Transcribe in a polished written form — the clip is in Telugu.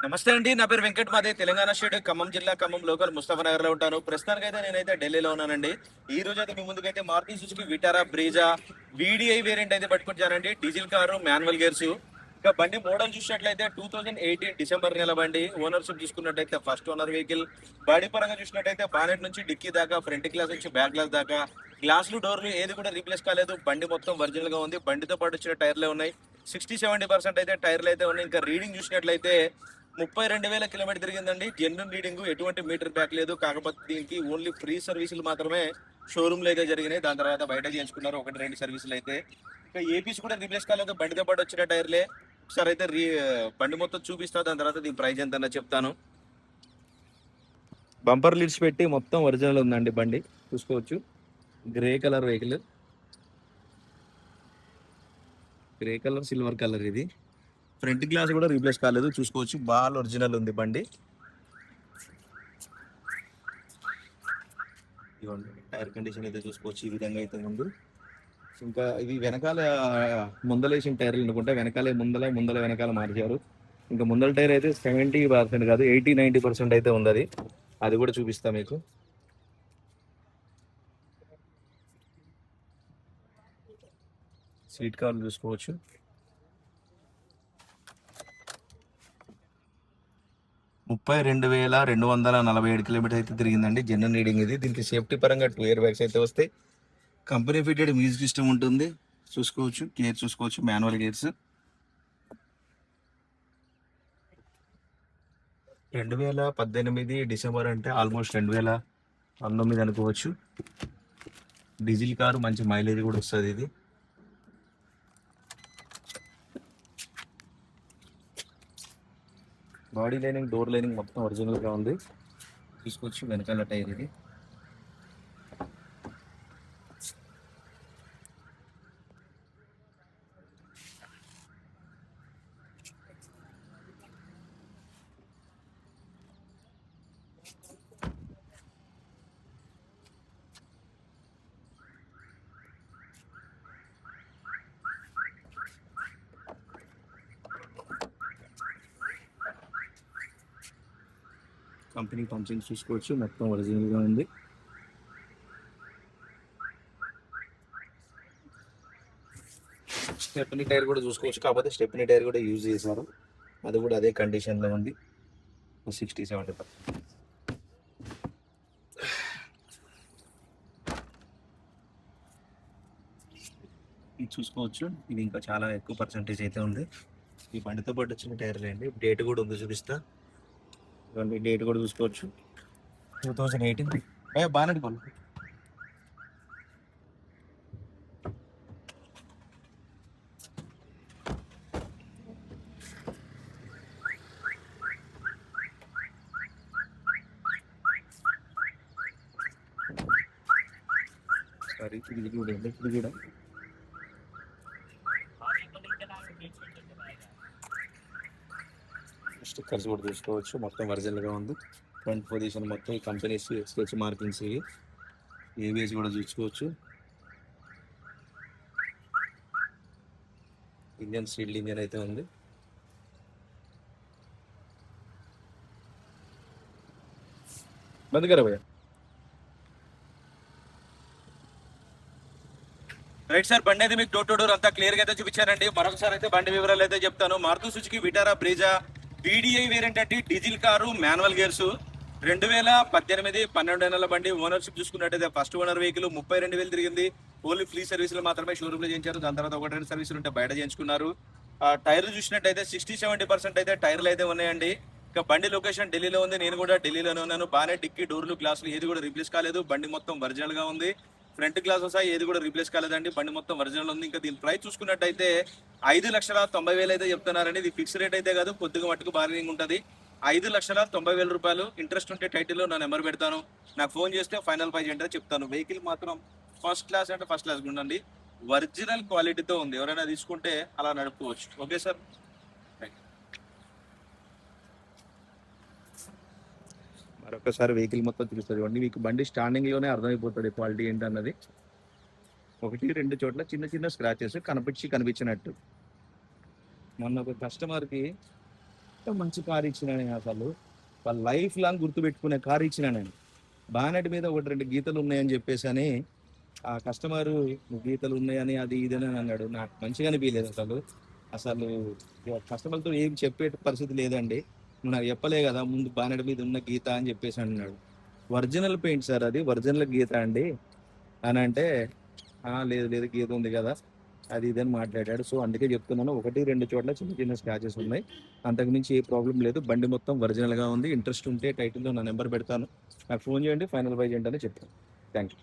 నమస్తే అండి. నా పేరు వెంకట్. మాది తెలంగాణ స్టేట్ ఖమ్మం జిల్లా ఖమ్మం లోకల్ ముస్తఫానగర్ లో ఉంటాను. ప్రస్తుతానికైతే నేనైతే ఢిల్లీలో ఉన్నానండి. ఈ రోజు అయితే మీ ముందుకైతే Maruti Suzuki Vitara Brezza VDI variant అయితే పట్టుకొచ్చానండి. Diesel car manual gears. ఇక బండి మోడల్ చూసినట్లయితే 2018 డిసెంబర్ నెల బండి. ఓనర్షిప్ చూసుకున్నట్టయితే ఫస్ట్ ఓనర్ వెహికల్. బాడీ పరంగా చూసినట్టయితే బానెట్ నుంచి డిక్కీ దాకా, ఫ్రంట్ గ్లాస్ నుంచి బ్యాక్ గ్లాస్ దాకా, గ్లాసులు డోర్లు ఏది కూడా రీప్లేస్ కాలేదు. బండి మొత్తం ఒరిజినల్ గా ఉంది. బండితో పాటు వచ్చిన టైర్లే ఉన్నాయి. 60-70% అయితే టైర్లు అయితే ఉన్నాయి. ఇంకా రీడింగ్ చూసినట్లయితే 32,000 కిలోమీటర్ తిరిగిందండి. జెన్యున్ రీడింగ్, ఎటువంటి మీటర్ బ్యాక్ లేదు. కాకపోతే దీనికి ఓన్లీ ఫ్రీ సర్వీసులు మాత్రమే షోరూమ్ లో అయితే జరిగినాయి. దాని తర్వాత బయట చేయించుకున్నారు 1-2 సర్వీసులు అయితే. ఇంకా ఏపీస్ కూడా రీప్లేస్ కాలేదు. బండితో పాటు వచ్చిన టైర్లే. ఒకసారి అయితే బండి మొత్తం చూపిస్తా. దాని తర్వాత దీని ప్రైస్ ఎంత చెప్తాను. బంపర్ లిడ్స్ పెట్టి మొత్తం ఒరిజినల్ ఉందండి బండి. చూసుకోవచ్చు. Grey colour vehicle. Grey colour silver colour ఇది. ఫ్రంట్ గ్లాస్ కూడా రీప్లేస్ కాలేదు. చూసుకోవచ్చు. బాగా ఒరిజినల్ ఉంది బండి. ఇవ్వండి టైర్ కండిషన్ అయితే చూసుకోవచ్చు. ఈ విధంగా అయితే ఉంది. ఇంకా ఇవి వెనకాల ముందలేసిన టైర్లు అనుకుంటే వెనకాలే ముందల వెనకాల మార్చారు. ఇంకా ముందల టైర్ అయితే 70% కాదు 80-90% అయితే ఉంది. అది కూడా చూపిస్తా మీకు. సీట్ కవర్లు చూసుకోవచ్చు. 32,247 కిలోమీటర్ అయితే తిరిగిందండి. జనరల్ రీడింగ్ ఇది. దీనికి సేఫ్టీ పరంగా 2 ఇయర్ బ్యాగ్స్ అయితే వస్తాయి. కంపెనీ ఫిటెడ్ మ్యూజిక్ సిస్టమ్ ఉంటుంది. చూసుకోవచ్చు. గేర్ చూసుకోవచ్చు. Manual gears. 2018 డిసెంబర్ అంటే ఆల్మోస్ట్ 2019 అనుకోవచ్చు. డీజిల్ కారు, మంచి మైలేజ్ కూడా వస్తుంది ఇది. బాడీ లైనింగ్, డోర్ లైనింగ్ మొత్తం ఒరిజినల్ గా ఉంది. చూసుకోవచ్చు. వెనకాల టైర్ ఇది. కంపెనీ పంచింగ్ చూసుకోవచ్చు. మొత్తం ఒరిజినల్ గా ఉంది. స్టెప్నీ టైర్ కూడా చూసుకోవచ్చు. కాకపోతే స్టెప్నీ టైర్ కూడా యూజ్ చేశారు. అది కూడా అదే కండిషన్ లో ఉంది. 60-70%. ఇది చూసుకోవచ్చు. ఇది ఇంకా చాలా ఎక్కువ పర్సెంటేజ్ అయితే ఉంది. ఈ బండితో పాటు వచ్చిన టైర్లు అండి. డేట్ కూడా ఉంది, చూపిస్తా. ఇవన్నీ డేట్ కూడా చూసుకోవచ్చు. 2018. బాగా నడుకోండి. సారీ, ఇది చూడండి. ఇది కూడా స్టిక్కర్స్ కూడా చూసుకోవచ్చు. మొత్తం ఒరిజినల్ గా ఉంది. ఫ్రంట్ పొజిషన్ మొత్తం ఈ కంపెనీ స్కెచ్ మార్కింగ్స్ ఇవి. ఏవిఎస్ కూడా చూసుకోవచ్చు. ఇంజన్ స్టీల్ ఇంజన్ అయితే ఉంది. బంద్ కరా భయ్యా. రైట్ సార్, బండి అయితే మీకు డోర్ టు డోర్ అంతా క్లియర్ గా అయితే చూపించానండి. మరొకసారి అయితే బండి వివరాలు అయితే చెప్తాను. Maruti Suzuki Vitara Brezza VDI variant అంటే డీజిల్ కారు, మాన్యువల్ గేర్స్. 2018 12 నెలల బండి. ఓనర్షిప్ చూసుకున్నట్టయితే ఫస్ట్ ఓనర్ వెహికల్. 32,000 తిరిగింది. ఓన్లీ ఫ్రీ సర్వీసులు మాత్రమే షోరూమ్ లో చేయించారు. దాని తర్వాత 1-2 సర్వీసులు ఉంటే బయట చేయించుకున్నారు. టైర్లు చూసినట్టయితే 60-70% అయితే టైర్లు అయితే ఉన్నాయండి. ఇక బండి లొకేషన్ ఢిల్లీలో ఉంది. నేను కూడా ఢిల్లీలోనే ఉన్నాను. బాగానే డిక్కీ, డోర్లు, గ్లాసులు ఏది కూడా రీప్లేస్ కాలేదు. బండి మొత్తం ఒరిజినల్ గా ఉంది. ఫ్రంట్ గ్లాస్ వస్తాయి, ఏది కూడా రీప్లేస్ కాలేదండి. బండి మొత్తం ఒరిజినల్ ఉంది. ఇంకా దీని ప్రైస్ చూసుకున్నట్టయితే 5,90,000 అయితే చెప్తున్నారండి. ఇది ఫిక్స్ రేట్ అయితే కాదు, కొద్దిగా మట్టుకు బార్గెనింగ్ ఉంటుంది. 5,90,000 రూపాయలు. ఇంట్రెస్ట్ ఉంటే టైటిల్లో నా నెంబర్ పెడతాను. నాకు ఫోన్ చేస్తే ఫైనల్ ప్రైస్ ఏంటో చెప్తాను. వెహికల్ మాత్రం ఫస్ట్ క్లాస్ అంటే ఫస్ట్ క్లాస్ ఉండండి. ఒరిజినల్ క్వాలిటీతో ఉంది. ఎవరైనా తీసుకుంటే అలా నడుపుకోవచ్చు. Okay sir. మరొకసారి వెహికల్ మొత్తం చూస్తుంది. మీకు బండి స్టాండింగ్ లోనే అర్థమైపోతుంది క్వాలిటీ ఏంటన్నది. 1-2 చోట్ల చిన్న చిన్న స్క్రాచెస్ కనిపించినట్టు. మొన్న ఒక కస్టమర్కి ఎంత మంచి కార్ ఇచ్చినా నేను అసలు వాళ్ళ లైఫ్ లాంగ్ గుర్తుపెట్టుకునే కార్ ఇచ్చినా నేను. బానెట్ మీద ఒకటి రెండు గీతలు ఉన్నాయని చెప్పేసి అని ఆ కస్టమర్ గీతలు ఉన్నాయని అది ఇదని అన్నాడు. నాకు మంచిగా అనిపించలేదు అసలు. అసలు కస్టమర్తో ఏం చెప్పే పరిస్థితి లేదండి. నువ్వు నాకు చెప్పలే కదా ముందు బానెట్ మీద ఉన్న గీత అని చెప్పేసి అన్నాడు. ఒరిజినల్ పెయింట్ సార్, అది ఒరిజినల్ గీత అండి అని అంటే, లేదు లేదు గీత ఉంది కదా అది ఇదని మాట్లాడాడు. సో అందుకే చెప్తున్నాను, ఒకటి రెండు చోట్ల చిన్న చిన్న స్క్రాచెస్ ఉన్నాయి, అంతకుమించి ఏ ప్రాబ్లం లేదు. బండి మొత్తం ఒరిజినల్గా ఉంది. ఇంట్రెస్ట్ ఉంటే టైటిల్లో నా నెంబర్ పెడతాను, నాకు ఫోన్ చేయండి, ఫైనల్ బై చేయండి అని చెప్తాను. Thank you.